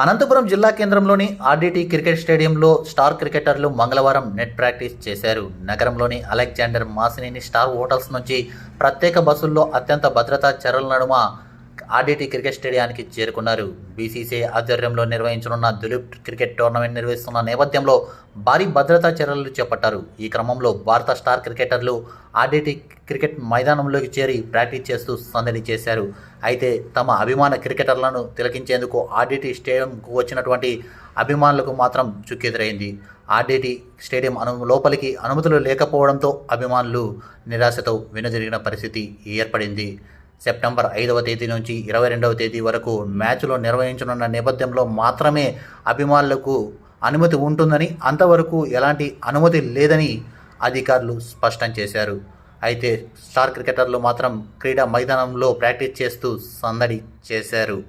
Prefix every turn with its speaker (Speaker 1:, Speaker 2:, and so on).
Speaker 1: అనంతపురం జిల్లా కేంద్రంలోని RDT cricket స్టేడియంలో స్టార్ క్రికెటర్లు మంగళవారం నెట్ ప్రాక్టీస్ చేశారు. నగరంలోని అలెగ్జాండర్ మాసినేని స్టార్ హోటల్స్ నుంచి ప్రత్యేక బస్సుల్లో అత్యంత భద్రతా చర్యల నడుమ ఆర్డీటీ క్రికెట్ స్టేడియానికి చేరుకున్నారు. బీసీసీఐ ఆధ్వర్యంలో నిర్వహించనున్న దులీప్ క్రికెట్ టోర్నమెంట్ నిర్వహిస్తున్న నేపథ్యంలో భారీ భద్రతా చర్యలు చేపట్టారు. ఈ క్రమంలో భారత స్టార్ క్రికెటర్లు ఆర్డీటీ క్రికెట్ మైదానంలోకి చేరి ప్రాక్టీస్ చేస్తూ సందడి చేశారు. అయితే తమ అభిమాన క్రికెటర్లను తిలకించేందుకు ఆర్డీటీ స్టేడియంకు వచ్చినటువంటి అభిమానులకు మాత్రం చుక్కెదురైంది. ఆర్డీటీ స్టేడియం లోపలికి అనుమతులు లేకపోవడంతో అభిమానులు నిరాశతో వెనుదిరిగిన పరిస్థితి ఏర్పడింది. సెప్టెంబర్ 5వ తేదీ నుంచి 22వ తేదీ వరకు మ్యాచ్లు నిర్వహించనున్న నేపథ్యంలో మాత్రమే అభిమానులకు అనుమతి ఉంటుందని, అంతవరకు ఎలాంటి అనుమతి లేదని అధికారులు స్పష్టం చేశారు. అయితే స్టార్ క్రికెటర్లు మాత్రం క్రీడా మైదానంలో ప్రాక్టీస్ చేస్తూ సందడి చేశారు.